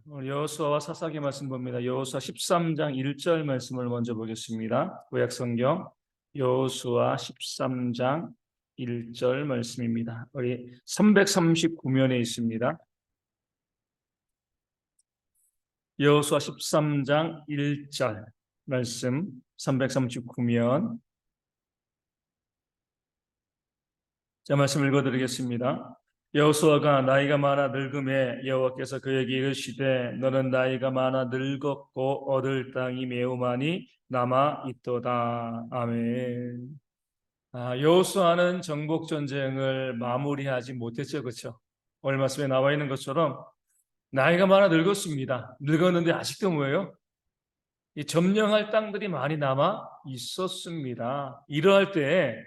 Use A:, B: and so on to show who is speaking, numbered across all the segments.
A: 오늘 여호수아와 사사기 말씀 봅니다. 여호수아 13장 1절 말씀을 먼저 보겠습니다. 구약성경 여호수아 13장 1절 말씀입니다. 우리 339면에 있습니다. 여호수아 13장 1절 말씀 339면. 자, 말씀 읽어드리겠습니다. 여호수아가 나이가 많아 늙음에 여호와께서 그에게 이르시되 너는 나이가 많아 늙었고 얻을 땅이 매우 많이 남아 있도다. 아멘. 여호수아는 정복 전쟁을 마무리하지 못했죠, 그렇죠? 오늘 말씀에 나와 있는 것처럼 나이가 많아 늙었습니다. 늙었는데 아직도 뭐예요? 이 점령할 땅들이 많이 남아 있었습니다. 이러할 때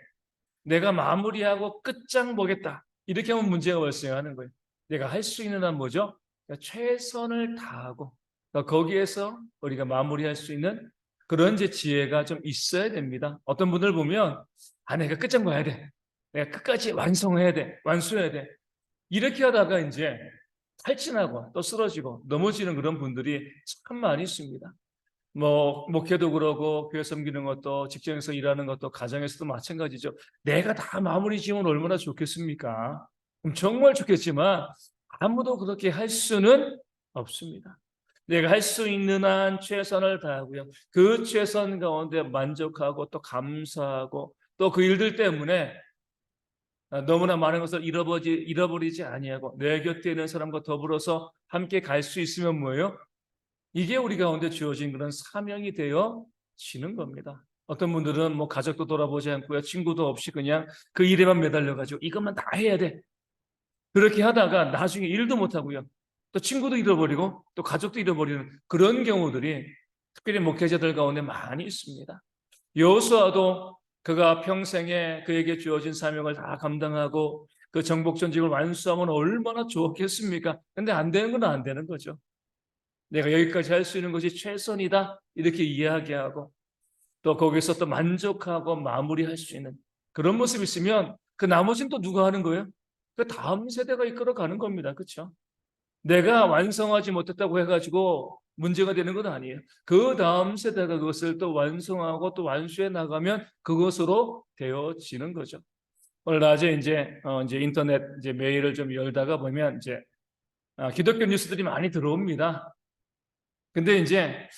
A: 내가 마무리하고 끝장 보겠다, 이렇게 하면 문제가 발생하는 거예요. 내가 할 수 있는 한 뭐죠? 그러니까 최선을 다하고, 그러니까 거기에서 우리가 마무리할 수 있는 그런 이제 지혜가 좀 있어야 됩니다. 어떤 분들 보면 내가 끝장 봐야 돼, 내가 끝까지 완성해야 돼, 완수해야 돼, 이렇게 하다가 이제 탈진하고 또 쓰러지고 넘어지는 그런 분들이 참 많이 있습니다. 목회도 그러고 교회 섬기는 것도 직장에서 일하는 것도 가정에서도 마찬가지죠. 내가 다 마무리 지으면 얼마나 좋겠습니까? 정말 좋겠지만 아무도 그렇게 할 수는 없습니다. 내가 할 수 있는 한 최선을 다하고요. 그 최선 가운데 만족하고 또 감사하고 또 그 일들 때문에 너무나 많은 것을 잃어버리지 아니하고 내 곁에 있는 사람과 더불어서 함께 갈 수 있으면 뭐예요? 이게 우리 가운데 주어진 그런 사명이 되어지는 겁니다. 어떤 분들은 가족도 돌아보지 않고요, 친구도 없이 그냥 그 일에만 매달려가지고 이것만 다 해야 돼, 그렇게 하다가 나중에 일도 못하고요, 또 친구도 잃어버리고 또 가족도 잃어버리는 그런 경우들이 특별히 목회자들 가운데 많이 있습니다. 여호수아도 그가 평생에 그에게 주어진 사명을 다 감당하고 그 정복 전직을 완수하면 얼마나 좋겠습니까? 근데 안 되는 건 안 되는 거죠. 내가 여기까지 할 수 있는 것이 최선이다, 이렇게 이야기하고 또 거기서 또 만족하고 마무리할 수 있는 그런 모습이 있으면 그 나머지는 또 누가 하는 거예요? 그 다음 세대가 이끌어가는 겁니다. 그렇죠? 내가 완성하지 못했다고 해가지고 문제가 되는 건 아니에요. 그 다음 세대가 그것을 또 완성하고 또 완수해 나가면 그것으로 되어지는 거죠. 오늘 낮에 이제 인터넷 메일을 좀 열다가 보면 기독교 뉴스들이 많이 들어옵니다. 근데 이제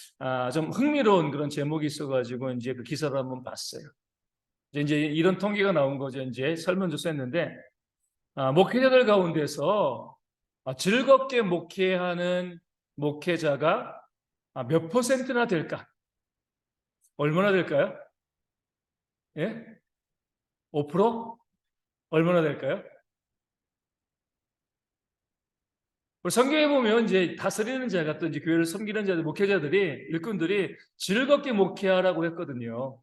A: 좀 흥미로운 그런 제목이 있어가지고 이제 그 기사를 한번 봤어요. 이제 이런 통계가 나온 거죠. 이제 설문조사 했는데 목회자들 가운데서 즐겁게 목회하는 목회자가 몇 퍼센트나 될까? 얼마나 될까요? 예? 5%? 얼마나 될까요? 성경에 보면 이제 다스리는 자가 또 이제 교회를 섬기는 자들, 목회자들이, 일꾼들이 즐겁게 목회하라고 했거든요.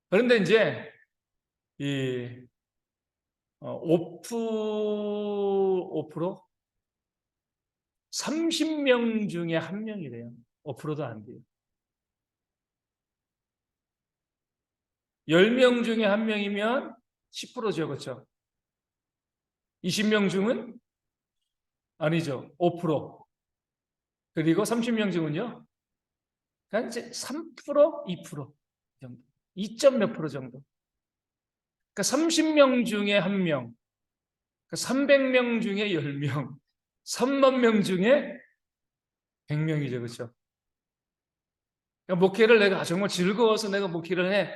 A: 그런데 이제 이 5%? 30명 중에 한 명이래요. 5%도 안 돼요. 10명 중에 한 명이면 10%죠, 그렇죠? 20명 중은 아니죠, 5%. 그리고 30명 중은요, 그냥 이제 3%, 2% 정도, 2점 몇 프로 정도. 그러니까 30명 중에 한 명, 300명 중에 10명, 3만 명 중에 100명이죠, 그렇죠? 그러니까 목회를 내가 정말 즐거워서 내가 목회를 해,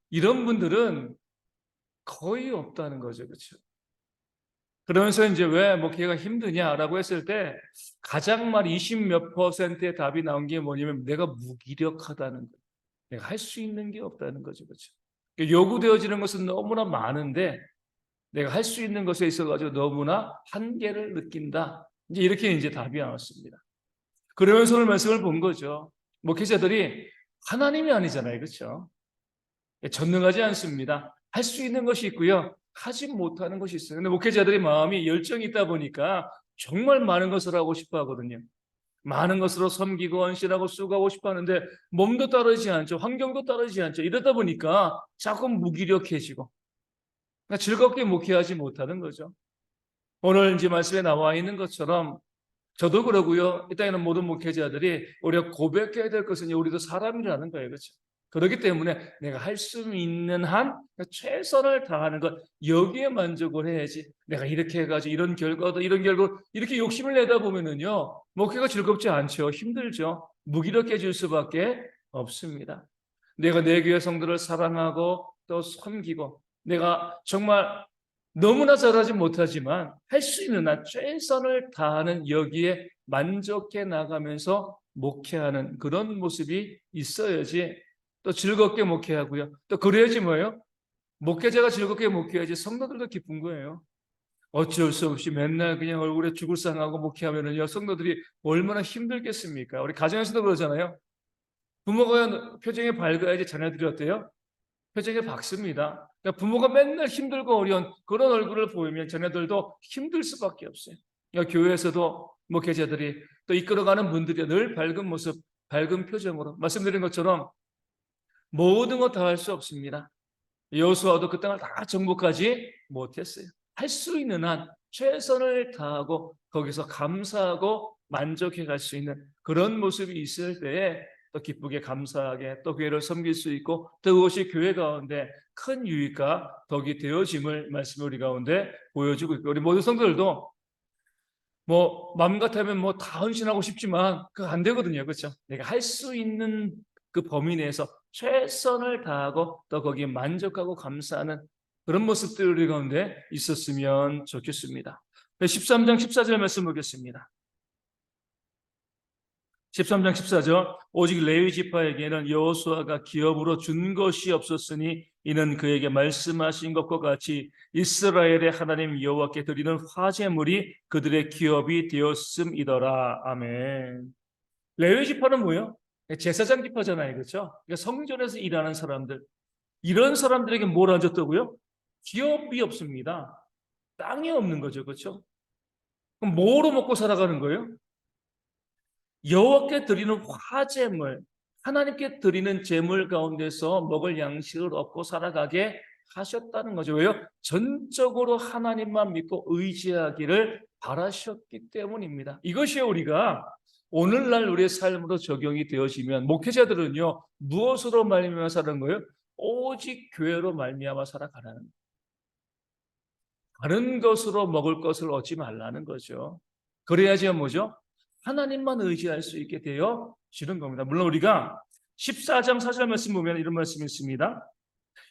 A: 이런 분들은 거의 없다는 거죠, 그렇죠? 그러면서 이제 왜 목회가 힘드냐라고 했을 때 가장 말 20몇 %의 답이 나온 게 뭐냐면 내가 무기력하다는 거예요. 내가 할 수 있는 게 없다는 거죠, 그렇죠? 요구되어지는 것은 너무나 많은데 내가 할 수 있는 것에 있어가지고 너무나 한계를 느낀다. 이렇게 이제 답이 나왔습니다. 그러면서 오늘 말씀을 본 거죠. 목회자들이 하나님이 아니잖아요, 그렇죠? 전능하지 않습니다. 할 수 있는 것이 있고요, 하지 못하는 것이 있어요. 근데 목회자들의 마음이 열정이 있다 보니까 정말 많은 것을 하고 싶어 하거든요. 많은 것으로 섬기고 헌신하고 수고하고 싶어 하는데 몸도 따르지 않죠. 환경도 따르지 않죠. 이러다 보니까 자꾸 무기력해지고 즐겁게 목회하지 못하는 거죠. 오늘 이제 말씀에 나와 있는 것처럼 저도 그러고요. 이 땅에는 모든 목회자들이 우리가 고백해야 될 것은 우리도 사람이라는 거예요. 그렇죠? 그렇기 때문에 내가 할 수 있는 한 최선을 다하는 것, 여기에 만족을 해야지. 내가 이렇게 해가지고 이런 결과도 이런 결과 이렇게 욕심을 내다 보면은요, 목회가 즐겁지 않죠. 힘들죠. 무기력해질 수밖에 없습니다. 내가 내 교회 성도를 사랑하고 또 섬기고 내가 정말 너무나 잘하지 못하지만 할 수 있는 한 최선을 다하는 여기에 만족해 나가면서 목회하는 그런 모습이 있어야지 또 즐겁게 목회하고요. 또 그래야지 뭐예요? 목회자가 즐겁게 목회해야지 성도들도 기쁜 거예요. 어쩔 수 없이 맨날 그냥 얼굴에 죽을 상하고 목회하면은요, 성도들이 얼마나 힘들겠습니까? 우리 가정에서도 그러잖아요. 부모가 표정이 밝아야지 자녀들이 어때요? 표정이 밝습니다. 그러니까 부모가 맨날 힘들고 어려운 그런 얼굴을 보이면 자녀들도 힘들 수밖에 없어요. 그러니까 교회에서도 목회자들이 또 이끌어가는 분들이 늘 밝은 모습, 밝은 표정으로 말씀드린 것처럼 모든 것 다 할 수 없습니다. 여호수아도 그 땅을 다 정복하지 못했어요. 할 수 있는 한 최선을 다하고 거기서 감사하고 만족해 갈 수 있는 그런 모습이 있을 때에 또 기쁘게 감사하게 또 교회를 섬길 수 있고 또 그것이 교회 가운데 큰 유익과 덕이 되어짐을 말씀 우리 가운데 보여주고 있고 우리 모든 성도들도 뭐 마음 같으면 뭐 다 헌신하고 싶지만 그거 안 되거든요. 그렇죠? 내가 할 수 있는 그 범위 내에서 최선을 다하고 또 거기에 만족하고 감사하는 그런 모습들이 우리 가운데 있었으면 좋겠습니다. 13장 14절 말씀 보겠습니다. 13장 14절 오직 레위 지파에게는 여호수아가 기업으로 준 것이 없었으니 이는 그에게 말씀하신 것과 같이 이스라엘의 하나님 여호와께 드리는 화제물이 그들의 기업이 되었음이더라. 아멘. 레위 지파는 뭐예요? 제사장 지파잖아요. 그렇죠? 그러니까 성전에서 일하는 사람들. 이런 사람들에게 뭘 안 줬다고요? 기업이 없습니다. 땅이 없는 거죠. 그렇죠? 그럼 뭐로 먹고 살아가는 거예요? 여호와께 드리는 화제물, 하나님께 드리는 제물 가운데서 먹을 양식을 얻고 살아가게 하셨다는 거죠. 왜요? 전적으로 하나님만 믿고 의지하기를 바라셨기 때문입니다. 이것이 우리가 오늘날 우리의 삶으로 적용이 되어지면 목회자들은요 무엇으로 말미암아 사는 거예요? 오직 교회로 말미암아 살아가라는 거예요. 다른 것으로 먹을 것을 얻지 말라는 거죠. 그래야지 뭐죠? 하나님만 의지할 수 있게 되어지는 겁니다. 물론 우리가 14장 4절 말씀 보면 이런 말씀이 있습니다.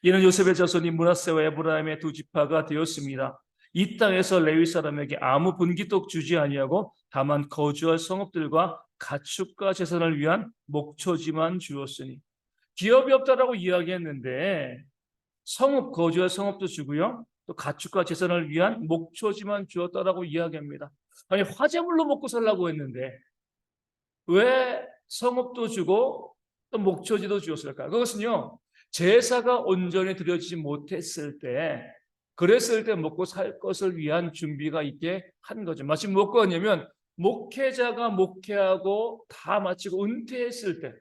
A: 이는 요셉의 자손이 므낫세와 에브라임의 두 지파가 되었습니다. 이 땅에서 레위 사람에게 아무 분깃도 주지 아니하고 다만 거주할 성읍들과 가축과 재산을 위한 목초지만 주었으니 기업이 없다라고 이야기했는데 성읍 거주할 성읍도 주고요. 또 가축과 재산을 위한 목초지만 주었다라고 이야기합니다. 아니 화재물로 먹고 살라고 했는데 왜 성읍도 주고 또 목초지도 주었을까? 그것은요. 제사가 온전히 드려지지 못했을 때 그랬을 때 먹고 살 것을 위한 준비가 있게 한 거죠. 마치 뭐가 하냐면 목회자가 목회하고 다 마치고 은퇴했을 때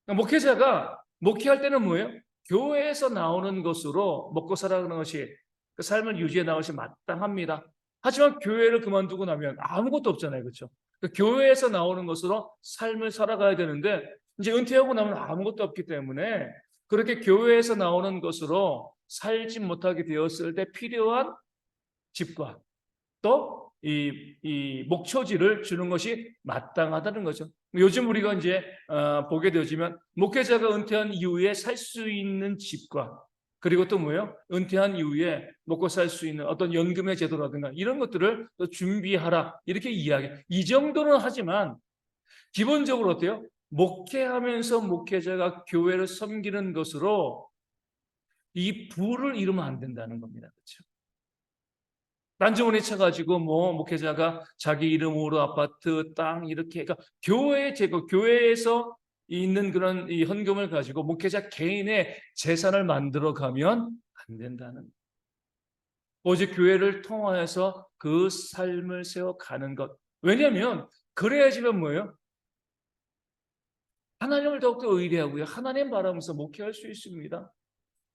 A: 목회자가 목회할 때는 뭐예요? 교회에서 나오는 것으로 먹고 살아가는 것이 그 삶을 유지해 나가는 것이 마땅합니다. 하지만 교회를 그만두고 나면 아무것도 없잖아요. 그렇죠? 그 교회에서 나오는 것으로 삶을 살아가야 되는데 이제 은퇴하고 나면 아무것도 없기 때문에 그렇게 교회에서 나오는 것으로 살지 못하게 되었을 때 필요한 집과 또 이 목초지를 주는 것이 마땅하다는 거죠. 요즘 우리가 이제 보게 되어지면 목회자가 은퇴한 이후에 살 수 있는 집과 그리고 또 뭐예요? 은퇴한 이후에 먹고 살 수 있는 어떤 연금의 제도라든가 이런 것들을 또 준비하라 이렇게 이야기. 이 정도는 하지만 기본적으로 어때요? 목회하면서 목회자가 교회를 섬기는 것으로 이 부를 이루면 안 된다는 겁니다. 그렇죠? 딴주머니 쳐가지고 뭐 목회자가 자기 이름으로 아파트, 땅 이렇게 그러니까 교회 제거, 교회에서 있는 그런 이 헌금을 가지고 목회자 개인의 재산을 만들어 가면 안 된다는. 오직 교회를 통하여서 그 삶을 세워 가는 것. 왜냐하면 그래야지만 뭐예요? 하나님을 더욱더 의뢰하고요. 하나님 바라면서 목회할 수 있습니다.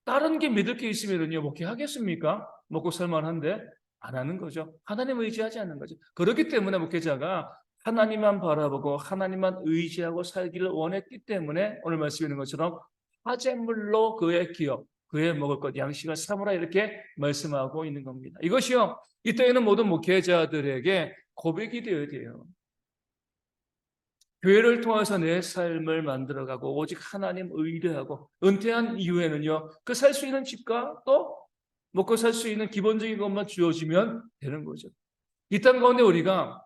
A: 다른 게 믿을 게 있으면요 목회하겠습니까? 먹고 살만한데 안 하는 거죠. 하나님 의지하지 않는 거죠. 그렇기 때문에 목회자가 하나님만 바라보고 하나님만 의지하고 살기를 원했기 때문에 오늘 말씀에 있는 것처럼 화제물로 그의 기업, 그의 먹을 것, 양식을 삼으라 이렇게 말씀하고 있는 겁니다. 이것이요, 이 땅에 있는 모든 목회자들에게 고백이 되어야 돼요. 교회를 통해서 내 삶을 만들어가고 오직 하나님 의뢰하고 은퇴한 이후에는요, 그 살 수 있는 집과 또 먹고 살 수 있는 기본적인 것만 주어지면 되는 거죠. 이 땅 가운데 우리가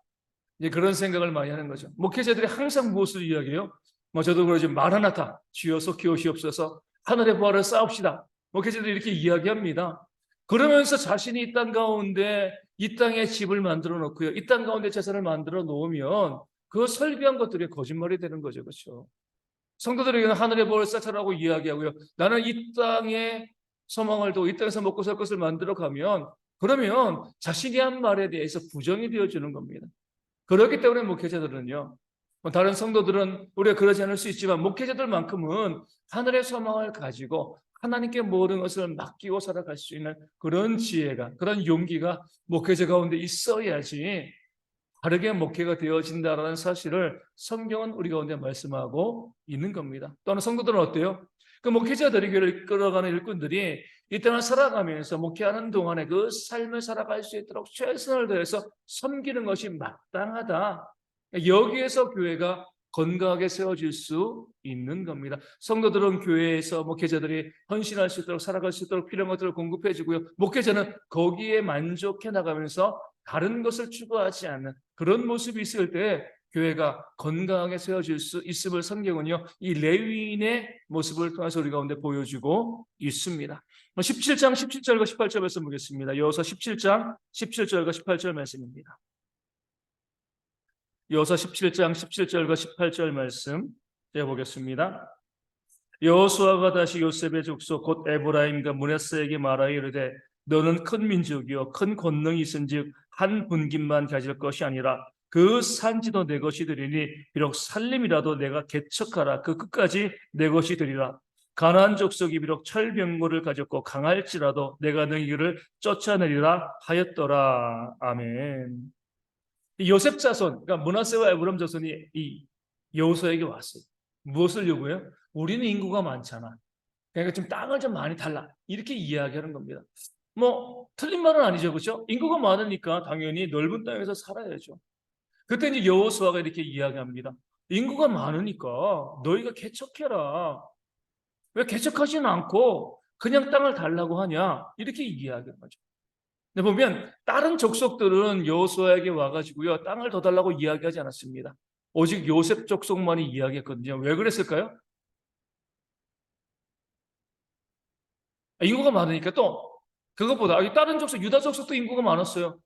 A: 이제 그런 생각을 많이 하는 거죠. 목회자들이 항상 무엇을 이야기해요? 뭐 저도 그러지, 마라나타 주여 속히오시옵소서, 하늘의 부활을 쌓읍시다. 목회자들이 이렇게 이야기합니다. 그러면서 자신이 이 땅 가운데 이 땅에 집을 만들어 놓고요, 이 땅 가운데 재산을 만들어 놓으면 그 설비한 것들이 거짓말이 되는 거죠. 그렇죠? 성도들에게는 하늘의 부활을 쌓자라고 이야기하고요, 나는 이 땅에 소망을 두고 이 땅에서 먹고 살 것을 만들어 가면, 그러면 자신이 한 말에 대해서 부정이 되어주는 겁니다. 그렇기 때문에 목회자들은요, 다른 성도들은 우리가 그러지 않을 수 있지만 목회자들만큼은 하늘의 소망을 가지고 하나님께 모든 것을 맡기고 살아갈 수 있는 그런 지혜가, 그런 용기가 목회자 가운데 있어야지 바르게 목회가 되어진다는 사실을 성경은 우리 가운데 말씀하고 있는 겁니다. 또한 성도들은 어때요? 그 목회자들이 교회를 이끌어가는 일꾼들이 이 땅을 살아가면서 목회하는 동안에 그 삶을 살아갈 수 있도록 최선을 다해서 섬기는 것이 마땅하다. 여기에서 교회가 건강하게 세워질 수 있는 겁니다. 성도들은 교회에서 목회자들이 헌신할 수 있도록 살아갈 수 있도록 필요한 것들을 공급해 주고요, 목회자는 거기에 만족해 나가면서 다른 것을 추구하지 않는 그런 모습이 있을 때 교회가 건강하게 세워질 수 있음을 성경은요, 이 레위인의 모습을 통해서 우리 가운데 보여주고 있습니다. 17장 17절과 18절 말씀 보겠습니다. 여호수아 17장 17절과 18절 말씀입니다. 여호수아 17장 17절과 18절 말씀 제가 보겠습니다. 여호수아가 다시 요셉의 족속 곧 에브라임과 므낫세에게 말하여 이르되 너는 큰 민족이요 큰 권능이 있은즉 한 분깃만 가질 것이 아니라 그 산지도 내 것이 되리니 비록 살림이라도 내가 개척하라 그 끝까지 내 것이 되리라. 가나안 족속이 비록 철병거를 가졌고 강할지라도 내가 너희 그를 쫓아내리라 하였더라. 아멘. 이 요셉 자손, 그러니까 므낫세와 에브라임 자손이 이 여호수아에게 왔어요. 무엇을 요구해요? 우리는 인구가 많잖아, 그러니까 좀 땅을 좀 많이 달라, 이렇게 이야기하는 겁니다. 뭐 틀린 말은 아니죠, 그렇죠? 인구가 많으니까 당연히 넓은 땅에서 살아야죠. 그때 이제 여호수아가 이렇게 이야기합니다. 인구가 많으니까 너희가 개척해라. 왜 개척하지는 않고 그냥 땅을 달라고 하냐? 이렇게 이야기하는 거죠. 근데 보면 다른 족속들은 여호수아에게 와가지고요, 땅을 더 달라고 이야기하지 않았습니다. 오직 요셉 족속만이 이야기했거든요. 왜 그랬을까요? 인구가 많으니까. 또 그것보다 다른 족속, 유다 족속도 인구가 많았어요.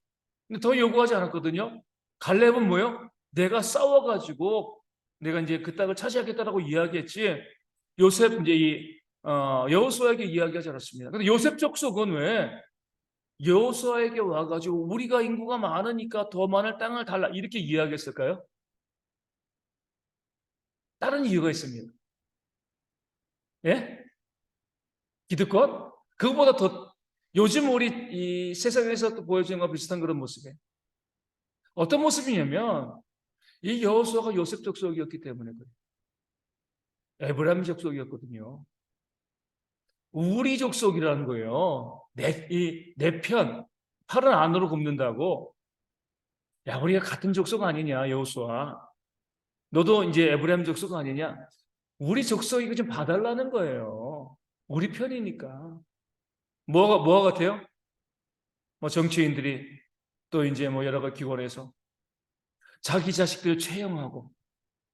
A: 근데 더 요구하지 않았거든요. 갈렙은 뭐요? 내가 싸워가지고 내가 이제 그 땅을 차지하겠다라고 이야기했지, 요셉 이제 여호수아에게 이야기하지 않았습니다. 근데 요셉 족속은 왜 여호수아에게 와가지고 우리가 인구가 많으니까 더 많은 땅을 달라 이렇게 이야기했을까요? 다른 이유가 있습니다. 예? 기득권? 그것보다 더 요즘 우리 이 세상에서 또 보여지는 것과 비슷한 그런 모습이에요. 어떤 모습이냐면 이 여호수아가 요셉 족속이었기 때문에 그래요. 에브라임 족속이었거든요. 우리 족속이라는 거예요. 내 편, 팔은 안으로 굽는다고. 야, 우리가 같은 족속 아니냐, 여호수아. 너도 이제 에브라임 족속 아니냐? 우리 족속 이거 좀 봐달라는 거예요. 우리 편이니까. 뭐가 같아요? 뭐 정치인들이 또 이제 뭐 여러 가지 기관에서 자기 자식들 채용하고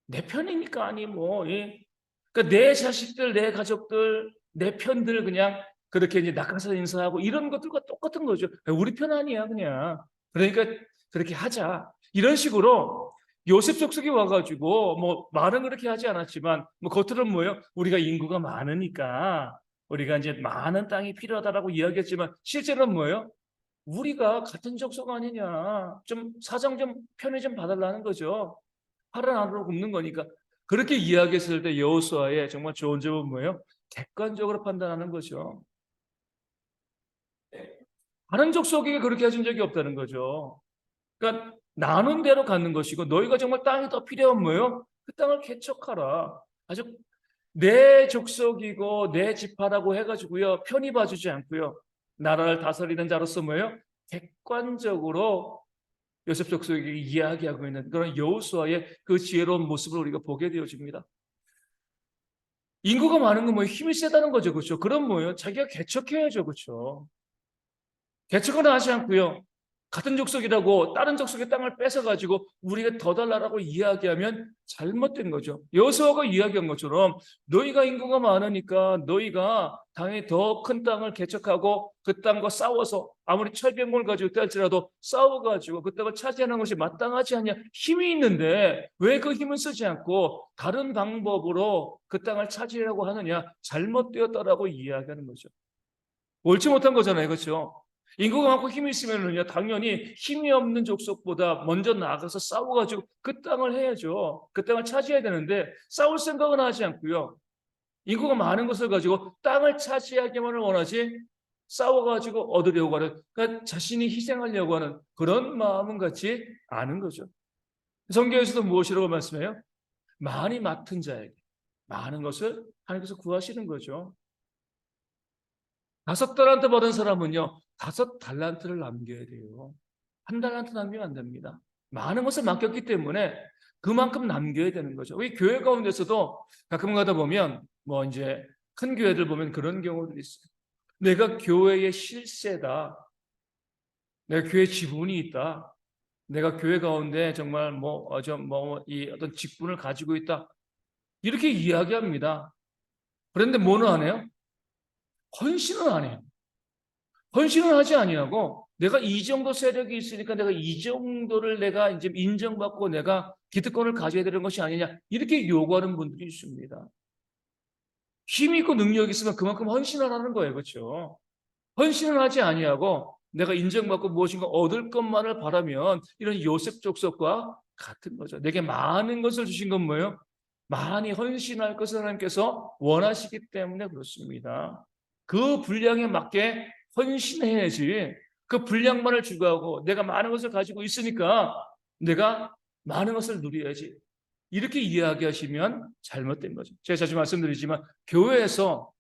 A: 내 편이니까, 아니 뭐, 예. 그러니까 내 자식들, 내 가족들, 내 편들 그냥 그렇게 이제 낙하산 인사하고 이런 것들과 똑같은 거죠. 우리 편 아니야 그냥. 그러니까 그렇게 하자. 이런 식으로 요셉 족속이 와가지고 뭐 말은 그렇게 하지 않았지만 뭐 겉으로는 뭐예요? 우리가 인구가 많으니까 우리가 이제 많은 땅이 필요하다라고 이야기했지만 실제로는 뭐예요? 우리가 같은 족속 아니냐. 좀 사정 좀 편히 좀 봐달라는 거죠. 팔은 안으로 굽는 거니까. 그렇게 이야기했을 때 여호수아의 정말 좋은 점은 뭐예요? 객관적으로 판단하는 거죠. 다른 족속에게 그렇게 해준 적이 없다는 거죠. 그러니까 나눈 대로 갖는 것이고 너희가 정말 땅이 더 필요한 뭐예요? 그 땅을 개척하라. 아주 내 족속이고 내 지파라고 해가지고요 편히 봐주지 않고요 나라를 다스리는 자로서 뭐예요? 객관적으로 요셉 족속에게 이야기하고 있는 그런 여호수아의 그 지혜로운 모습을 우리가 보게 되어집니다. 인구가 많은 건 뭐예요? 힘이 세다는 거죠, 그렇죠? 그럼 뭐예요? 자기가 개척해야죠, 그렇죠? 개척은 하지 않고요. 같은 족속이라고 다른 족속의 땅을 뺏어가지고 우리가 더 달라라고 이야기하면 잘못된 거죠. 여호수아가 이야기한 것처럼 너희가 인구가 많으니까 너희가 당연히 더 큰 땅을 개척하고 그 땅과 싸워서 아무리 철병을 가지고 있다 할지라도 싸워가지고 그 땅을 차지하는 것이 마땅하지 않냐. 힘이 있는데 왜 그 힘을 쓰지 않고 다른 방법으로 그 땅을 차지하려고 하느냐. 잘못되었다라고 이야기하는 거죠. 옳지 못한 거잖아요. 그렇죠? 인구가 많고 힘이 있으면은요, 당연히 힘이 없는 족속보다 먼저 나가서 싸워가지고 그 땅을 해야죠. 그 땅을 차지해야 되는데 싸울 생각은 하지 않고요. 인구가 많은 것을 가지고 땅을 차지하기만을 원하지 싸워가지고 얻으려고 하는, 그러니까 자신이 희생하려고 하는 그런 마음은 갖지 않은 거죠. 성경에서도 무엇이라고 말씀해요? 많이 맡은 자에게 많은 것을 하나님께서 구하시는 거죠. 5달란트 받은 사람은요, 5달란트를 남겨야 돼요. 1달란트 남기면 안 됩니다. 많은 것을 맡겼기 때문에 그만큼 남겨야 되는 거죠. 우리 교회 가운데서도 가끔 가다 보면, 뭐 이제 큰 교회들 보면 그런 경우들이 있어요. 내가 교회의 실세다. 내가 교회 지분이 있다. 내가 교회 가운데 정말 이 어떤 직분을 가지고 있다. 이렇게 이야기합니다. 그런데 뭐는 안 해요? 헌신은 안 해요. 헌신을 하지 아니하고 내가 이 정도 세력이 있으니까 내가 이 정도를 내가 이제 인정받고 내가 기득권을 가져야 되는 것이 아니냐 이렇게 요구하는 분들이 있습니다. 힘이 있고 능력이 있으면 그만큼 헌신을 하는 거예요. 그렇죠? 헌신을 하지 아니하고 내가 인정받고 무엇인가 얻을 것만을 바라면 이런 요셉 족속과 같은 거죠. 내게 많은 것을 주신 건 뭐예요? 많이 헌신할 것을 하나님께서 원하시기 때문에 그렇습니다. 그 분량에 맞게 헌신해야지. 그 분량만을 추구하고 내가 많은 것을 가지고 있으니까 내가 많은 것을 누려야지. 이렇게 이야기하시면 잘못된 거죠. 제가 자주 말씀드리지만 교회에서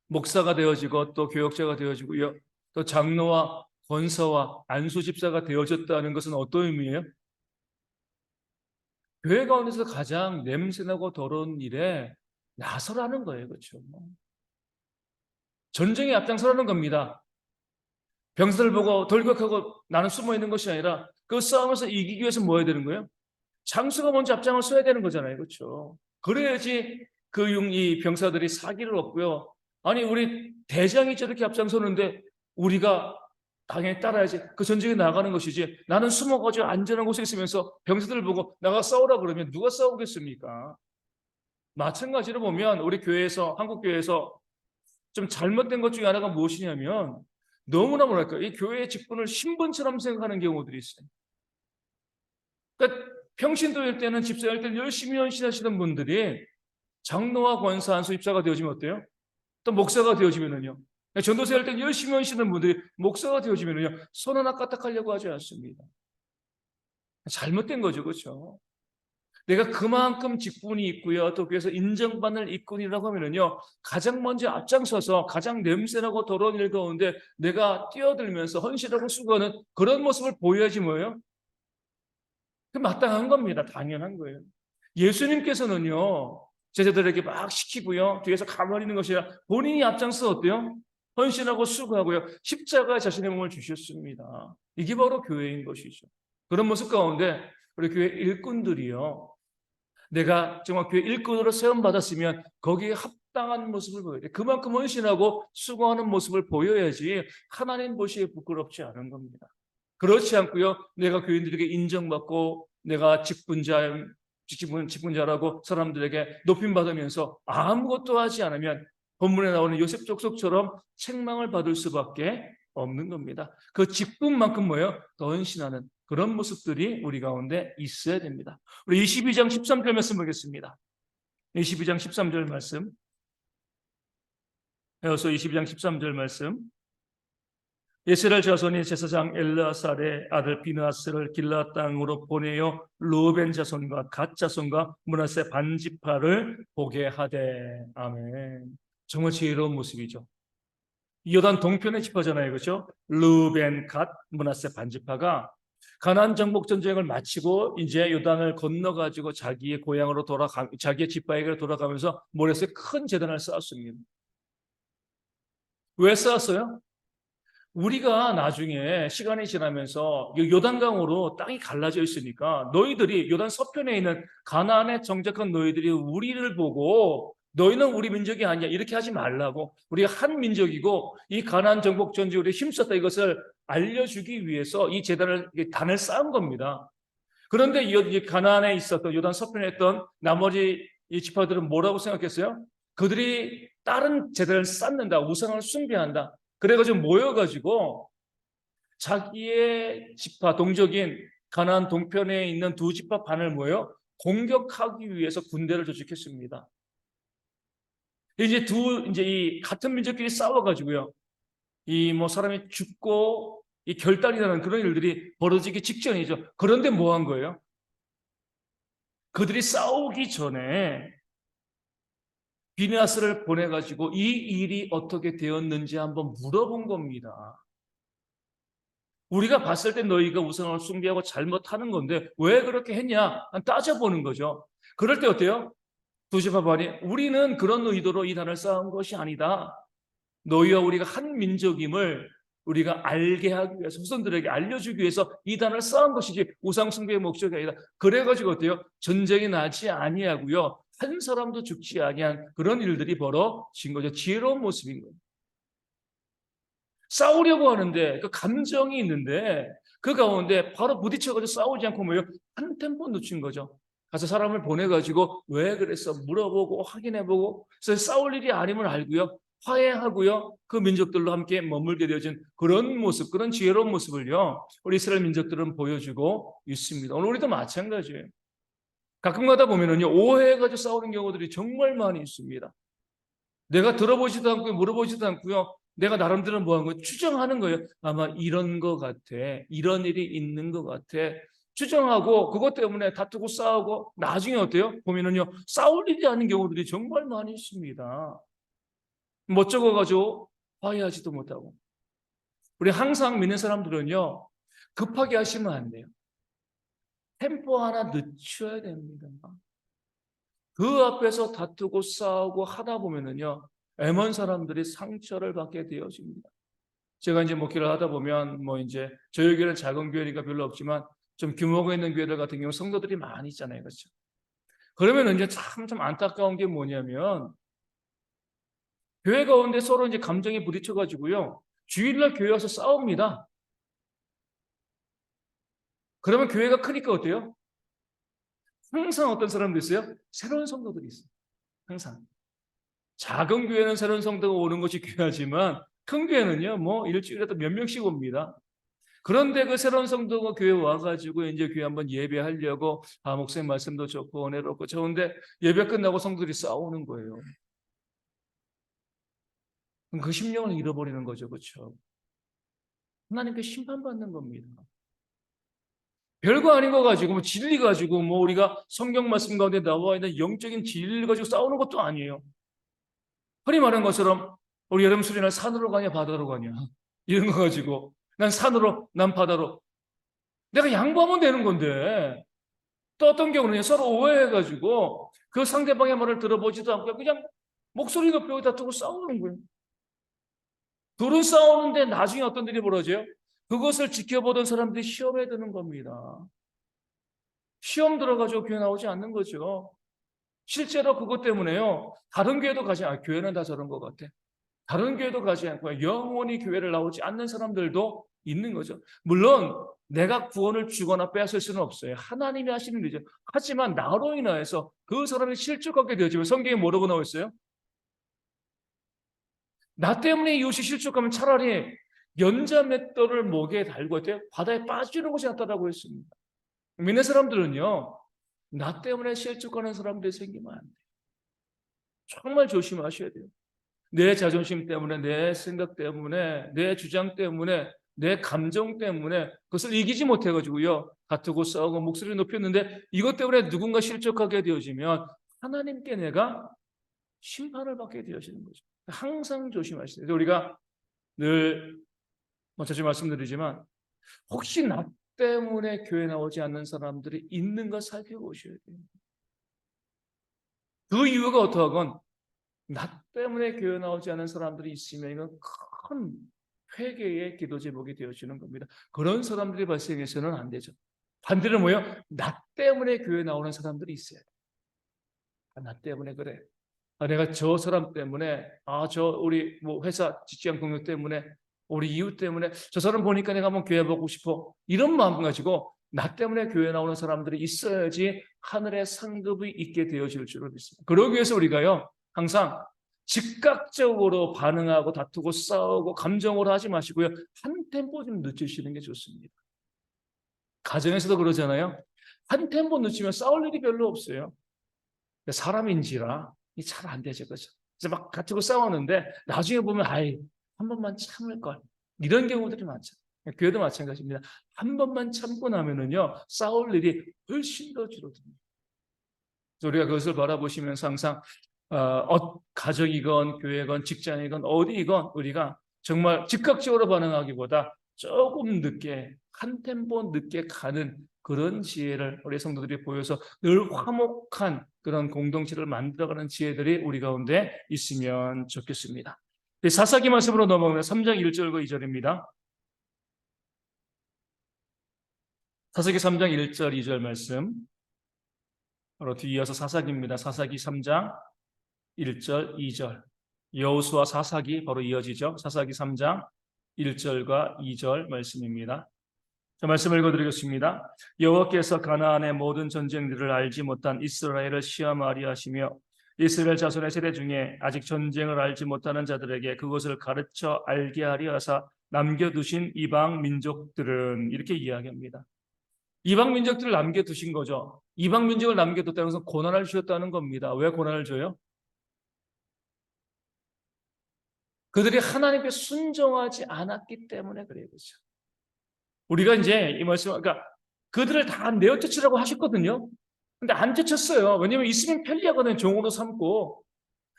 A: 목사가 되어지고 또 교역자가 되어지고요. 또 장로와 권사와 안수집사가 되어졌다는 것은 어떤 의미예요? 교회 가운데서 가장 냄새나고 더러운 일에 나서라는 거예요. 그렇죠? 전쟁에 앞장서라는 겁니다. 병사를 보고 돌격하고 나는 숨어 있는 것이 아니라 그 싸움에서 이기기 위해서 뭐 해야 되는 거예요? 장수가 먼저 앞장을 서야 되는 거잖아요. 그렇죠? 그래야지 이 병사들이 사기를 얻고요. 아니 우리 대장이 저렇게 앞장서는데 우리가 당연히 따라야지. 그 전쟁에 나가는 것이지. 나는 숨어가지고 안전한 곳에 있으면서 병사들을 보고 나가 싸우라 그러면 누가 싸우겠습니까? 마찬가지로 보면 우리 교회에서 한국 교회에서 좀 잘못된 것 중에 하나가 무엇이냐면 너무나 뭐랄까 이 교회의 직분을 신분처럼 생각하는 경우들이 있어요. 그러니까 평신도일 때는 집사일 때는 열심히 헌신하시던 분들이 장로와 권사 안수 입사가 되어지면 어때요? 또 목사가 되어지면은요. 전도사 할 때는 열심히 헌신하는 분들이 목사가 되어지면은요. 손 하나 까딱하려고 하지 않습니다. 잘못된 거죠. 그렇죠? 내가 그만큼 직분이 있고요. 또 그래서 인정받는 일꾼이라고 하면은요. 가장 먼저 앞장서서 가장 냄새나고 더러운 일 가운데 내가 뛰어들면서 헌신하고 수고하는 그런 모습을 보여야지 뭐예요? 그 마땅한 겁니다. 당연한 거예요. 예수님께서는요. 제자들에게 막 시키고요. 뒤에서 가만히 있는 것이 아니라 본인이 앞장서 어때요? 헌신하고 수고하고요. 십자가에 자신의 몸을 주셨습니다. 이게 바로 교회인 것이죠. 그런 모습 가운데 우리 교회 일꾼들이요. 내가 정말 교회 일꾼으로 세움받았으면 거기에 합당한 모습을 보여야 돼. 그만큼 헌신하고 수고하는 모습을 보여야지 하나님 보시기에 부끄럽지 않은 겁니다. 그렇지 않고요. 내가 교인들에게 인정받고 내가 직분자라고 사람들에게 높임받으면서 아무것도 하지 않으면 본문에 나오는 요셉 족속처럼 책망을 받을 수밖에 없는 겁니다. 그 직분만큼 뭐예요? 더 헌신하는 그런 모습들이 우리 가운데 있어야 됩니다. 우리 22장 13절 말씀 보겠습니다. 22장 13절 말씀. 여호수아 22장 13절 말씀. 이스라엘 자손이 제사장 엘르아살의 아들 비느하스를 길르앗 땅으로 보내어 르우벤 자손과 갓 자손과 므낫세 반지파를 보게 하되. 아멘. 정말 지혜로운 모습이죠. 요단 동편의 지파잖아요, 그렇죠? 르우벤, 갓, 므낫세 반지파가 가나안 정복 전쟁을 마치고 이제 요단을 건너가지고 자기의 고향으로 자기의 지파에게 돌아가면서 모레스에 큰 제단을 쌓았습니다. 왜 쌓았어요? 우리가 나중에 시간이 지나면서 요단강으로 땅이 갈라져 있으니까 너희들이 요단 서편에 있는 가나안에 정착한 너희들이 우리를 보고 너희는 우리 민족이 아니야 이렇게 하지 말라고, 우리가 한 민족이고 이 가나안 정복 전쟁에 우리 힘썼다 이것을 알려주기 위해서 이 제단을 단을 쌓은 겁니다. 그런데 이 가나안에 있었던 요단 서편에 있던 나머지 이 지파들은 뭐라고 생각했어요? 그들이 다른 제단을 쌓는다, 우상을 숭배한다. 그래가지고 모여가지고 자기의 지파 동족인 가나안 동편에 있는 두 지파 반을 모여 공격하기 위해서 군대를 조직했습니다. 이제 이 같은 민족끼리 싸워가지고요, 이 뭐 사람이 죽고 이 결단이 나는 그런 일들이 벌어지기 직전이죠. 그런데 뭐 한 거예요? 그들이 싸우기 전에 비느하스를 보내가지고 이 일이 어떻게 되었는지 한번 물어본 겁니다. 우리가 봤을 때 너희가 우상을 숭배하고 잘못하는 건데 왜 그렇게 했냐 따져보는 거죠. 그럴 때 어때요? 두 지파 반이 우리는 그런 의도로 이 단을 쌓은 것이 아니다. 너희와 우리가 한 민족임을 우리가 알게 하기 위해서, 후손들에게 알려주기 위해서 이 단을 쌓은 것이지 우상 숭배의 목적이 아니다. 그래가지고 어때요? 전쟁이 나지 아니하고요, 한 사람도 죽지 아니한 그런 일들이 벌어진 거죠. 지혜로운 모습인 거예요. 싸우려고 하는데 그 감정이 있는데 그 가운데 바로 부딪혀가지고 싸우지 않고 뭐예요? 한 템포 놓친 거죠. 가서 사람을 보내가지고 왜 그랬어 물어보고 확인해보고, 그래서 싸울 일이 아님을 알고요, 화해하고요, 그 민족들로 함께 머물게 되어진 그런 모습, 그런 지혜로운 모습을요 우리 이스라엘 민족들은 보여주고 있습니다. 오늘 우리도 마찬가지예요. 가끔 가다 보면은요 오해해가지고 싸우는 경우들이 정말 많이 있습니다. 내가 들어보지도 않고 물어보지도 않고요, 내가 나름대로 뭐 하는 거예요? 추정하는 거예요. 아마 이런 거 같아, 이런 일이 있는 것 같아, 추정하고 그것 때문에 다투고 싸우고 나중에 어때요? 보면은요 싸울 일이 아닌 경우들이 정말 많이 있습니다. 멋쩍어가지고 화해하지도 못하고. 우리 항상 믿는 사람들은요 급하게 하시면 안 돼요. 템포 하나 늦춰야 됩니다. 그 앞에서 다투고 싸우고 하다 보면은요 애먼 사람들이 상처를 받게 되어집니다. 제가 이제 목회를 하다 보면 뭐 이제 저희 교회는 작은 교회니까 별로 없지만 좀 규모가 있는 교회들 같은 경우 성도들이 많이 있잖아요, 그렇죠? 그러면 이제 참 안타까운 게 뭐냐면 교회 가운데 서로 이제 감정이 부딪혀가지고요 주일날 교회 와서 싸웁니다. 그러면 교회가 크니까 어때요? 항상 어떤 사람도 있어요? 새로운 성도들이 있어요. 항상. 작은 교회는 새로운 성도가 오는 것이 귀하지만 큰 교회는요 뭐 일주일에도 몇 명씩 옵니다. 그런데 그 새로운 성도가 교회 와가지고 이제 교회 한번 예배하려고 목사님 말씀도 좋고 은혜롭고 좋은데 예배 끝나고 성도들이 싸우는 거예요. 그럼 그 심령을 잃어버리는 거죠, 그렇죠? 하나님께 심판받는 겁니다. 별거 아닌 거 가지고 뭐 진리 가지고 뭐 우리가 성경 말씀 가운데 나와 있는 영적인 진리를 가지고 싸우는 것도 아니에요. 흔히 말하는 것처럼 우리 여름 수련회 산으로 가냐 바다로 가냐 이런 거 가지고 난 산으로 난 바다로, 내가 양보하면 되는 건데 또 어떤 경우는 서로 오해해가지고 그 상대방의 말을 들어보지도 않고 그냥 목소리 높여 다투고 싸우는 거예요. 둘은 싸우는데 나중에 어떤 일이 벌어져요? 그것을 지켜보던 사람들이 시험에 드는 겁니다. 시험 들어가지고 교회 나오지 않는 거죠. 실제로 그것 때문에요 다른 교회도 가지 않고, 교회는 다 저런 것 같아, 다른 교회도 가지 않고 영원히 교회를 나오지 않는 사람들도 있는 거죠. 물론 내가 구원을 주거나 빼앗을 수는 없어요. 하나님이 하시는 일이죠. 하지만 나로 인하여서 그 사람이 실족하게 되어지면 성경에 뭐라고 나와 있어요? 나 때문에 이웃이 실족하면 차라리 연자맷돌을 목에 달고 바다에 빠지는 것이 낫다라고 했습니다. 믿는 사람들은요 나 때문에 실족하는 사람들이 생기면 안 돼요. 정말 조심하셔야 돼요. 내 자존심 때문에, 내 생각 때문에, 내 주장 때문에, 내 감정 때문에 그것을 이기지 못해가지고요, 다투고 싸우고 목소리를 높였는데 이것 때문에 누군가 실족하게 되어지면 하나님께 내가 심판을 받게 되어지는 거죠. 항상 조심하시세요. 우리가 늘 자주 말씀드리지만 혹시 나 때문에 교회 나오지 않는 사람들이 있는 걸 살펴보셔야 돼요. 그 이유가 어떠하건 나 때문에 교회 나오지 않는 사람들이 있으면 이건 큰 회개의 기도 제목이 되어지는 겁니다. 그런 사람들이 발생해서는 안 되죠. 반대로 뭐예요? 나 때문에 교회 나오는 사람들이 있어야 돼. 나 때문에 그래. 내가 저 사람 때문에, 저 우리 뭐 회사 직장 동료 때문에, 우리 이웃 때문에 저 사람 보니까 내가 한번 교회 보고 싶어. 이런 마음 가지고 나 때문에 교회 나오는 사람들이 있어야지 하늘의 상급이 있게 되어질 줄을 믿습니다. 그러기 위해서 우리가요, 항상 즉각적으로 반응하고 다투고 싸우고 감정으로 하지 마시고요, 한 템포 좀 늦추시는 게 좋습니다. 가정에서도 그러잖아요. 한 템포 늦추면 싸울 일이 별로 없어요. 사람인지라 잘 안 되죠, 그죠? 그래서 막 다투고 싸우는데 나중에 보면 한 번만 참을 걸, 이런 경우들이 많죠. 교회도 마찬가지입니다. 한 번만 참고 나면은요, 싸울 일이 훨씬 더 줄어듭니다. 우리가 그것을 바라보시면서 항상 가정이건 교회건 직장이건 어디이건 우리가 정말 즉각적으로 반응하기보다 조금 늦게, 한 템포 늦게 가는 그런 지혜를 우리 성도들이 보여서 늘 화목한 그런 공동체를 만들어가는 지혜들이 우리 가운데 있으면 좋겠습니다. 사사기 말씀으로 넘어가면 3장 1절과 2절입니다. 사사기 3장 1절 2절 말씀, 바로 뒤이어서 사사기입니다. 사사기 3장 1절 2절, 여호수아 사사기 바로 이어지죠. 사사기 3장 1절과 2절 말씀입니다. 자, 말씀 읽어드리겠습니다. 여호와께서 가나안의 모든 전쟁들을 알지 못한 이스라엘을 시험하려 하시며 이스라엘 자손의 세대 중에 아직 전쟁을 알지 못하는 자들에게 그것을 가르쳐 알게 하려 하사 남겨두신 이방 민족들은, 이렇게 이야기합니다. 이방 민족들을 남겨두신 거죠. 이방 민족을 남겨뒀다는 것은 고난을 주셨다는 겁니다. 왜 고난을 줘요? 그들이 하나님께 순종하지 않았기 때문에 그래요. 그렇죠? 우리가 이제 이 말씀, 그러니까 그들을 다 내어 쫓으라고 하셨거든요. 근데 안 쫓았어요. 왜냐하면 있으면 편리하거든요. 종으로 삼고.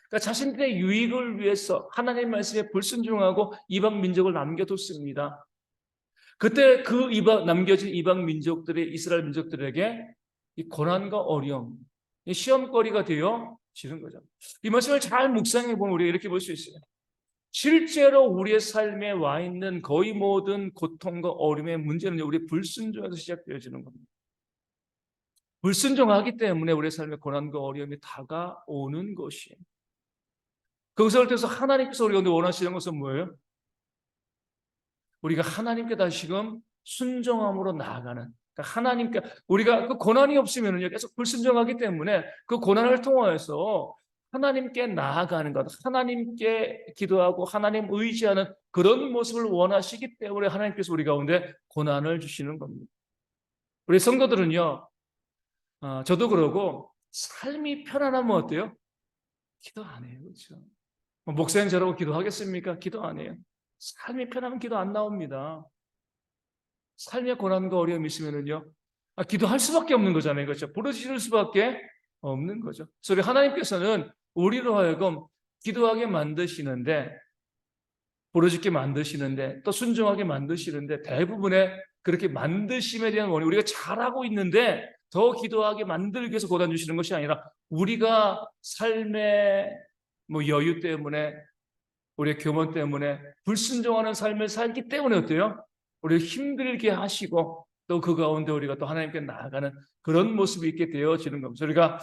A: 그러니까 자신들의 유익을 위해서 하나님의 말씀에 불순종하고 이방 민족을 남겨뒀습니다. 그때 그 남겨진 이방 민족들이 이스라엘 민족들에게 이 고난과 어려움, 이 시험거리가 되어 지는 거죠. 이 말씀을 잘 묵상해 보면 우리가 이렇게 볼 수 있어요. 실제로 우리의 삶에 와 있는 거의 모든 고통과 어려움의 문제는 우리 불순종에서 시작되어지는 겁니다. 불순종하기 때문에 우리의 삶에 고난과 어려움이 다가오는 것이에요. 거기서 통해서 하나님께서 우리가 원하시는 것은 뭐예요? 우리가 하나님께 다시금 순종함으로 나아가는, 그러니까 하나님께, 우리가 그 고난이 없으면 계속 불순종하기 때문에 그 고난을 통하여서 하나님께 나아가는 것, 하나님께 기도하고 하나님 의지하는 그런 모습을 원하시기 때문에 하나님께서 우리 가운데 고난을 주시는 겁니다. 우리 성도들은요, 저도 그러고 삶이 편안하면 어때요? 기도 안 해요. 그렇죠? 목사님 저러고 기도하겠습니까? 기도 안 해요. 삶이 편하면 기도 안 나옵니다. 삶의 고난과 어려움이 있으면은요, 기도할 수밖에 없는 거잖아요. 그렇죠? 부르짖을 수밖에 없는 거죠. 그래서 하나님께서는 우리로 하여금 기도하게 만드시는데, 부르짖게 만드시는데, 또 순종하게 만드시는데, 대부분의 그렇게 만드심에 대한 원인, 우리가 잘하고 있는데 더 기도하게 만들기 위해서 고난 주시는 것이 아니라 우리가 삶의 여유 때문에, 우리의 교만 때문에 불순종하는 삶을 살기 때문에 어때요? 우리를 힘들게 하시고 또 그 가운데 우리가 또 하나님께 나아가는 그런 모습이 있게 되어지는 겁니다. 우리가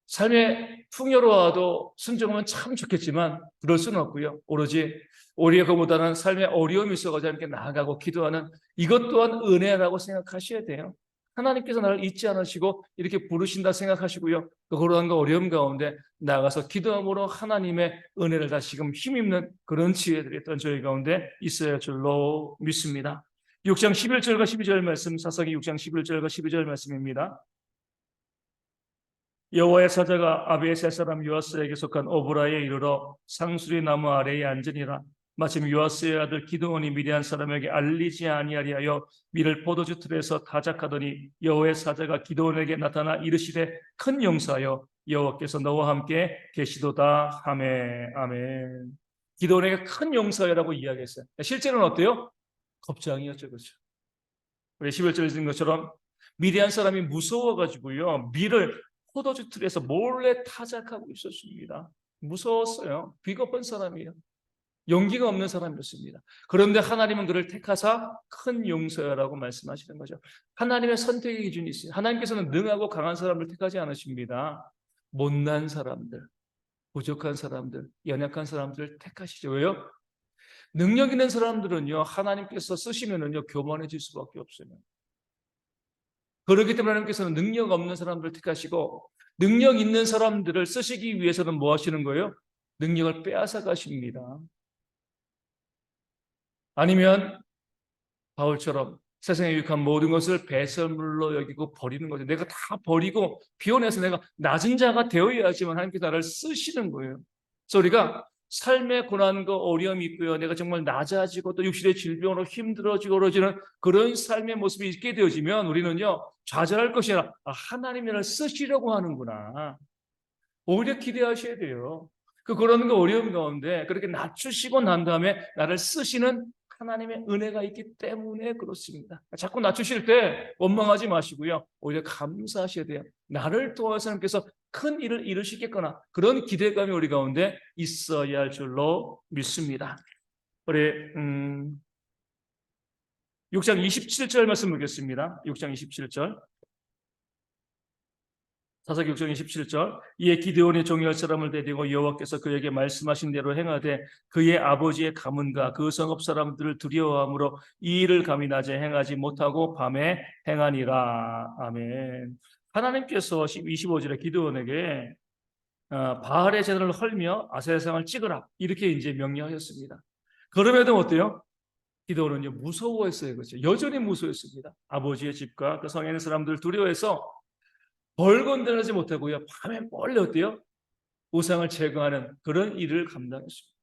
A: 삶의 풍요로워도 순종하면 참 좋겠지만 그럴 수는 없고요. 오로지 우리가 그보다는 삶의 어려움이 있어가지고 하나님께 나아가고 기도하는 이것 또한 은혜라고 생각하셔야 돼요. 하나님께서 나를 잊지 않으시고 이렇게 부르신다 생각하시고요. 그 고난과 어려움 가운데 나가서 기도함으로 하나님의 은혜를 다시금 힘입는 그런 지혜들이 또한 저희 가운데 있어야 할 줄로 믿습니다. 6장 11절과 12절 말씀, 사사기 6장 11절과 12절 말씀입니다. 여호와의 사자가 아비에셀 사람 요아스에게 속한 오브라에 이르러 상수리 나무 아래에 앉으니라. 마침 요아스의 아들 기드온이 미디안 사람에게 알리지 아니하리하여 밀을 포도주 틀에서 타작하더니 여호와의 사자가 기드온에게 나타나 이르시되 큰 용사여 여호와께서 너와 함께 계시도다. 아멘. 아멘. 기드온에게 큰 용사여라고 이야기했어요. 실제로는 어때요? 겁장이었죠. 그렇죠? 우리 11절에 있는 것처럼 미디안 사람이 무서워가지고요, 밀을 포도주 틀에서 몰래 타작하고 있었습니다. 무서웠어요. 비겁한 사람이에요. 용기가 없는 사람이었습니다. 그런데 하나님은 그를 택하사 큰 용서라고 말씀하시는 거죠. 하나님의 선택의 기준이 있어요. 하나님께서는 능하고 강한 사람을 택하지 않으십니다. 못난 사람들, 부족한 사람들, 연약한 사람들을 택하시죠. 왜요? 능력 있는 사람들은요, 하나님께서 쓰시면은요, 교만해질 수밖에 없어요. 그렇기 때문에 하나님께서는 능력 없는 사람들을 택하시고, 능력 있는 사람들을 쓰시기 위해서는 뭐 하시는 거예요? 능력을 빼앗아 가십니다. 아니면 바울처럼 세상에 유익한 모든 것을 배설물로 여기고 버리는 거죠. 내가 다 버리고 비워내서 내가 낮은 자가 되어야지만 하나님께서 나를 쓰시는 거예요. 그래서 우리가 삶의 고난과 어려움이 있고요, 내가 정말 낮아지고 또 육신의 질병으로 힘들어지고 그러지는 그런 삶의 모습이 있게 되어지면 우리는요, 좌절할 것이 아니라 하나님이 나를 쓰시려고 하는구나, 오히려 기대하셔야 돼요. 그런 거 어려움 가운데 그렇게 낮추시고 난 다음에 나를 쓰시는 하나님의 은혜가 있기 때문에 그렇습니다. 자꾸 낮추실 때 원망하지 마시고요, 오히려 감사하셔야 돼요. 나를 통해서 하나님께서 큰 일을 이루시겠거나 그런 기대감이 우리 가운데 있어야 할 줄로 믿습니다. 우리 6장 27절 말씀 보겠습니다. 6장 27절. 사사기 6장 27절. 이에 기드온이 종이 10사람을 데리고 여호와께서 그에게 말씀하신 대로 행하되 그의 아버지의 가문과 그 성읍 사람들을 두려워함으로 이 일을 감히 낮에 행하지 못하고 밤에 행하니라. 아멘. 하나님께서 25절에 기드온에게 바알의 제단을 헐며 아세라상을 찍으라, 이렇게 이제 명령하셨습니다. 그럼에도 어때요? 기드온은요, 무서워했어요. 그렇죠? 여전히 무서워했습니다. 아버지의 집과 그 성에 있는 사람들 두려워해서 벌건들하지 못하고요, 밤에 몰래 어때요? 우상을 제거하는 그런 일을 감당했습니다.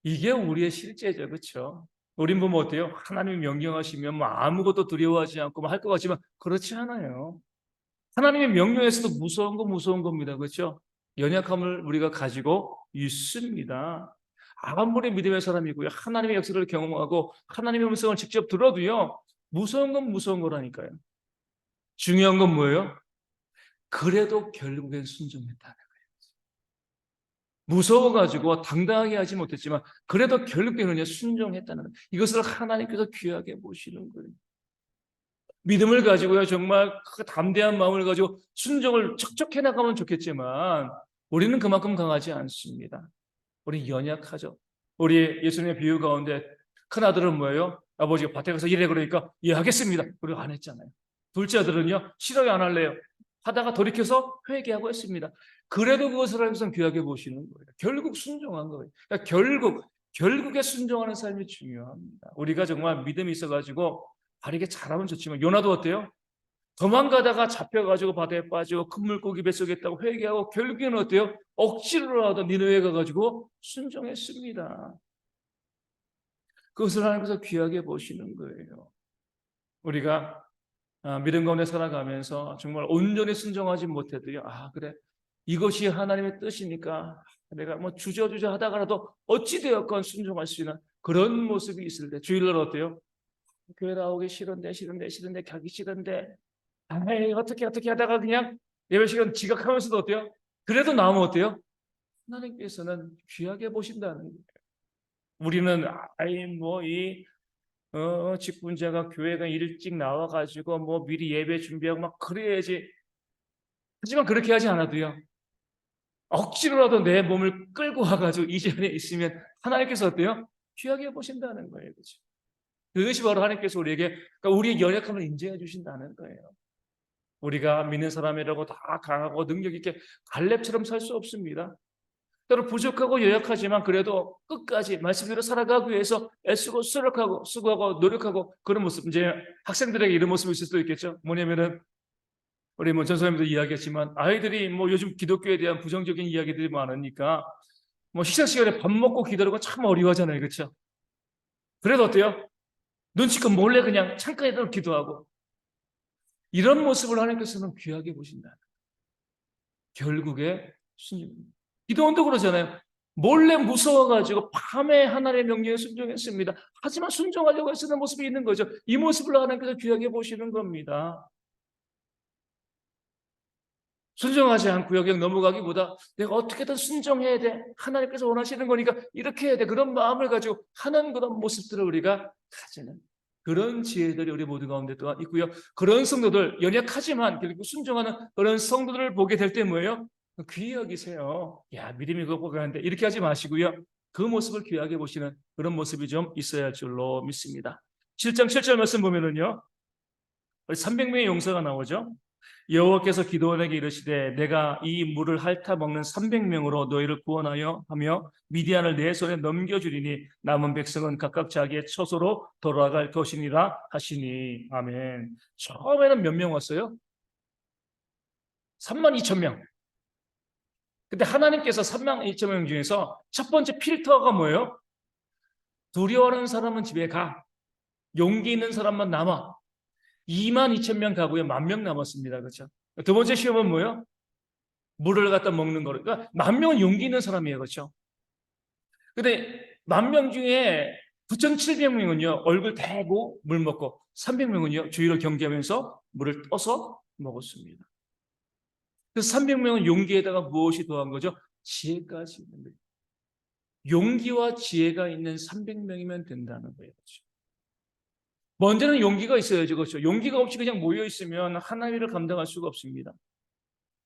A: 이게 우리의 실제죠. 그렇죠? 우린 보면 어때요? 하나님이 명령하시면 뭐 아무것도 두려워하지 않고 할 것 같지만 그렇지 않아요. 하나님의 명령에서도 무서운 겁니다. 그렇죠? 연약함을 우리가 가지고 있습니다. 아무리 믿음의 사람이고요, 하나님의 역사를 경험하고 하나님의 음성을 직접 들어도요, 무서운 건 무서운 거라니까요. 중요한 건 뭐예요? 그래도 결국엔 순종했다는 거예요. 무서워가지고 당당하게 하지 못했지만 그래도 결국에는 순종했다는 거예요. 이것을 하나님께서 귀하게 보시는 거예요. 믿음을 가지고요, 정말 그 담대한 마음을 가지고 순종을 척척해 나가면 좋겠지만 우리는 그만큼 강하지 않습니다. 우리 연약하죠. 우리 예수님의 비유 가운데 큰아들은 뭐예요? 아버지가 밭에 가서 일해 그러니까 예 하겠습니다, 그리고 안 했잖아요. 둘째 아들은요, 싫어요, 안 할래요 하다가 돌이켜서 회개하고 했습니다. 그래도 그것을 하나님께서는 귀하게 보시는 거예요. 결국 순종한 거예요. 그러니까 결국에 순종하는 삶이 중요합니다. 우리가 정말 믿음이 있어가지고 바르게 잘하면 좋지만 요나도 어때요? 도망가다가 잡혀가지고 바다에 빠지고 큰 물고기 뱃속에 있다고 회개하고 결국에는 어때요? 억지로라도 니느웨 가가지고 순종했습니다. 그것을 하나님께서 귀하게 보시는 거예요. 우리가 믿음 가운데 살아가면서 정말 온전히 순종하지 못해도요, 그래, 이것이 하나님의 뜻이니까 내가 뭐 주저주저 하다가라도 어찌되었건 순종할 수 있는 그런 모습이 있을 때, 주일날 어때요? 교회 나오기 싫은데 가기 싫은데 어떻게 하다가 그냥 예배 시간 지각하면서도 어때요? 그래도 나오면 어때요? 하나님께서는 귀하게 보신다는 거예요. 우리는 직분자가 교회가 일찍 나와가지고 뭐 미리 예배 준비하고 막 그래야지. 하지만 그렇게 하지 않아도요, 억지로라도 내 몸을 끌고 와가지고 이 자리에 있으면 하나님께서 어때요? 귀하게 보신다는 거예요. 그렇죠? 그것이 바로 하나님께서 우리에게, 그러니까 우리의 연약함을 인정해 주신다는 거예요. 우리가 믿는 사람이라고 다 강하고 능력 있게 갈렙처럼 살 수 없습니다. 때로 부족하고 연약하지만 그래도 끝까지 말씀대로 살아가기 위해서 애쓰고 수고하고 노력하고 그런 모습, 이제 학생들에게 이런 모습이 있을 수도 있겠죠. 뭐냐면은 우리 뭐 전사님도 이야기했지만 아이들이 뭐 요즘 기독교에 대한 부정적인 이야기들이 많으니까 뭐 식사 시간에 밥 먹고 기도하는 건 참 어려워하잖아요, 그렇죠? 그래도 어때요? 눈치껏 몰래 그냥 창가에다 기도하고 이런 모습을 하나님께서는 귀하게 보신다. 결국에 기도원도 그러잖아요. 몰래 무서워가지고 밤에 하나님의 명령에 순종했습니다. 하지만 순종하려고 애쓰는 모습이 있는 거죠. 이 모습을 하나님께서 귀하게 보시는 겁니다. 순종하지 않고 그냥 넘어가기보다 내가 어떻게든 순종해야 돼. 하나님께서 원하시는 거니까 이렇게 해야 돼. 그런 마음을 가지고 하는 그런 모습들을 우리가 가지는 그런 지혜들이 우리 모두 가운데 또한 있고요. 그런 성도들, 연약하지만 결국 순종하는 그런 성도들을 보게 될 때 뭐예요? 귀히 여기세요. 야, 믿음이 그거 가는데 이렇게 하지 마시고요. 그 모습을 귀하게 보시는 그런 모습이 좀 있어야 할 줄로 믿습니다. 7장 7절 말씀 보면은요. 300명의 용사가 나오죠. 여호와께서 기드온에게 이르시되 내가 이 물을 핥아 먹는 300명으로 너희를 구원하여 하며 미디안을 내 손에 넘겨주리니 남은 백성은 각각 자기의 처소로 돌아갈 것이니라 하시니. 아멘. 처음에는 몇 명 왔어요? 32,000명. 근데 하나님께서 32,000명 중에서 첫 번째 필터가 뭐예요? 두려워하는 사람은 집에 가. 용기 있는 사람만 남아. 22,000명 가고요. 10,000명 남았습니다. 그렇죠? 두 번째 시험은 뭐예요? 물을 갖다 먹는 거로. 그러니까 10,000명은 용기 있는 사람이에요. 그렇죠? 근데 10,000명 중에 9,700명은요, 얼굴 대고 물 먹고 300명은요, 주위를 경계하면서 물을 떠서 먹었습니다. 그래서 300명은 용기에다가 무엇이 더한 거죠? 지혜까지 있는 거예요. 용기와 지혜가 있는 300명이면 된다는 거예요. 그렇죠? 먼저는 용기가 있어야죠. 그렇죠? 용기가 없이 그냥 모여있으면 하나님의 일을 감당할 수가 없습니다.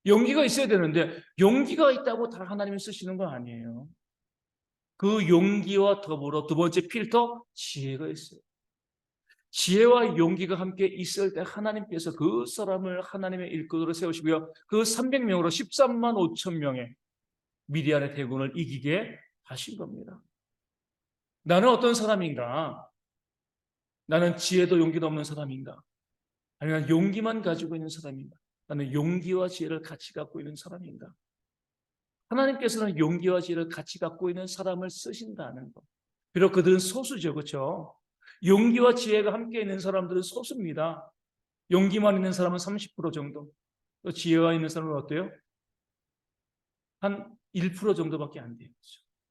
A: 용기가 있어야 되는데 용기가 있다고 다 하나님이 쓰시는 건 아니에요. 그 용기와 더불어 두 번째 필터, 지혜가 있어요. 지혜와 용기가 함께 있을 때 하나님께서 그 사람을 하나님의 일꾼으로 세우시고요. 그 300명으로 13만 5천 명의 미디안의 대군을 이기게 하신 겁니다. 나는 어떤 사람인가? 나는 지혜도 용기도 없는 사람인가? 아니면 용기만 가지고 있는 사람인가? 나는 용기와 지혜를 같이 갖고 있는 사람인가? 하나님께서는 용기와 지혜를 같이 갖고 있는 사람을 쓰신다는 것. 비록 그들은 소수죠, 그렇죠? 용기와 지혜가 함께 있는 사람들은 소수입니다. 용기만 있는 사람은 30% 정도. 또 지혜가 있는 사람은 어때요? 한 1% 정도밖에 안 돼요.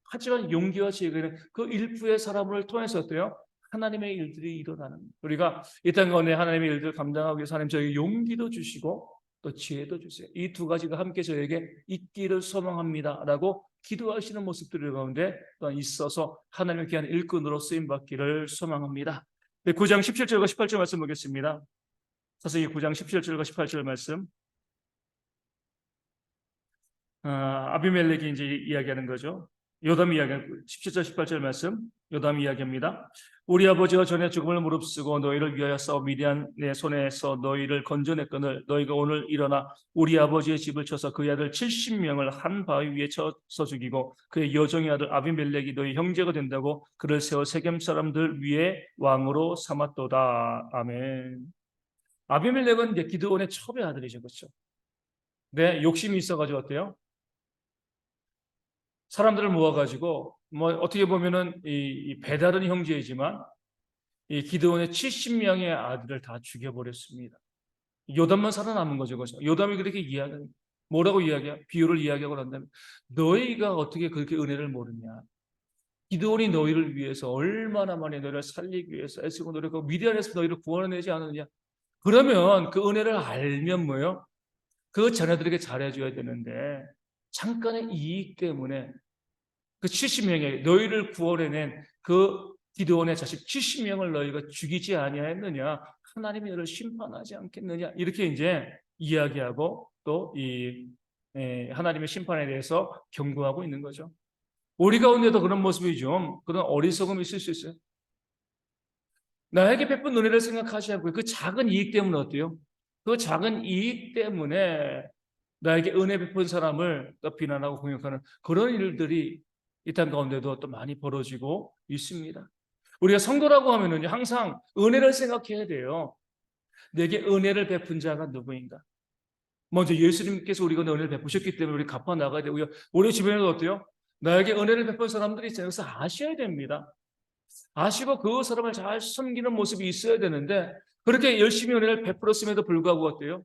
A: 하지만 용기와 지혜가 있는 그 1%의 사람을 통해서 어때요? 하나님의 일들이 일어나는 거예요. 우리가 이 땅 가운데 하나님의 일들을 감당하기 위해서 하나님 저에게 용기도 주시고 또 지혜도 주세요. 이 두 가지가 함께 저에게 있기를 소망합니다라고 기도하시는 모습들 가운데 있어서 하나님의 귀한 일꾼으로 쓰임받기를 소망합니다. 9장 17절과 18절 말씀 보겠습니다. 사사기 9장 17절과 18절 말씀. 아비멜렉이 이제 이야기하는 거죠. 요담 이야기하는 17절 18절 말씀. 요담 이야기합니다. 우리 아버지가 전에 죽음을 무릅쓰고 너희를 위하여 싸워 미디안의 손에서 너희를 건져냈거늘 너희가 오늘 일어나 우리 아버지의 집을 쳐서 그의 아들 70명을 한 바위 위에 쳐서 죽이고 그의 여종의 아들 아비멜렉이 너희 형제가 된다고 그를 세워 세겜 사람들 위에 왕으로 삼았도다. 아멘. 아비멜렉은 이제 기드온의 첩의 아들이죠, 그렇죠? 네, 욕심이 있어가지고 어때요? 사람들을 모아가지고 뭐 어떻게 보면은 이 배다른 형제이지만 이 기드온의 70명의 아들을 다 죽여버렸습니다. 요담만 살아남은 거죠, 그죠? 요담이 그렇게 이야기합니다. 뭐라고 이야기해요? 비유를 이야기하고 난다면 너희가 어떻게 그렇게 은혜를 모르냐? 기드온이 너희를 위해서 얼마나 많이 너희를 살리기 위해서 애쓰고 노력하고 미디안에서 너희를 구원해내지 않았느냐? 그러면 그 은혜를 알면 뭐예요? 그 자녀들에게 잘해줘야 되는데 잠깐의 이익 때문에 그 70명의 너희를 구원해낸 그 기드온의 자식 70명을 너희가 죽이지 아니하였느냐? 하나님이 너를 심판하지 않겠느냐? 이렇게 이제 이야기하고 또 이 하나님의 심판에 대해서 경고하고 있는 거죠. 우리 가운데도 그런 모습이 좀 그런 어리석음이 있을 수 있어요. 나에게 베푼 은혜를 생각하지 않고 그 작은 이익 때문에 어때요? 그 작은 이익 때문에 나에게 은혜 베푼 사람을 또 비난하고 공격하는 그런 일들이 이 땅 가운데도 또 많이 벌어지고 있습니다. 우리가 성도라고 하면은 항상 은혜를 생각해야 돼요. 내게 은혜를 베푼 자가 누구인가? 먼저 예수님께서 우리가 은혜를 베푸셨기 때문에 우리 갚아 나가야 되고요. 우리 주변에도 어때요? 나에게 은혜를 베푼 사람들이 있어요. 그래서 아셔야 됩니다. 아시고 그 사람을 잘 섬기는 모습이 있어야 되는데 그렇게 열심히 은혜를 베풀었음에도 불구하고 어때요?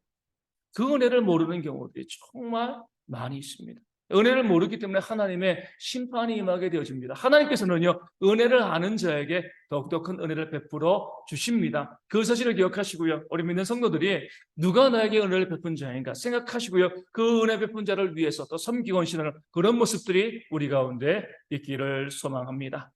A: 그 은혜를 모르는 경우들이 정말 많이 있습니다. 은혜를 모르기 때문에 하나님의 심판이 임하게 되어집니다. 하나님께서는요, 은혜를 아는 자에게 더욱더 큰 은혜를 베풀어 주십니다. 그 사실을 기억하시고요. 우리 믿는 성도들이 누가 나에게 은혜를 베푼 자인가 생각하시고요. 그 은혜 베푼 자를 위해서 또 섬기고 헌신하는 그런 모습들이 우리 가운데 있기를 소망합니다.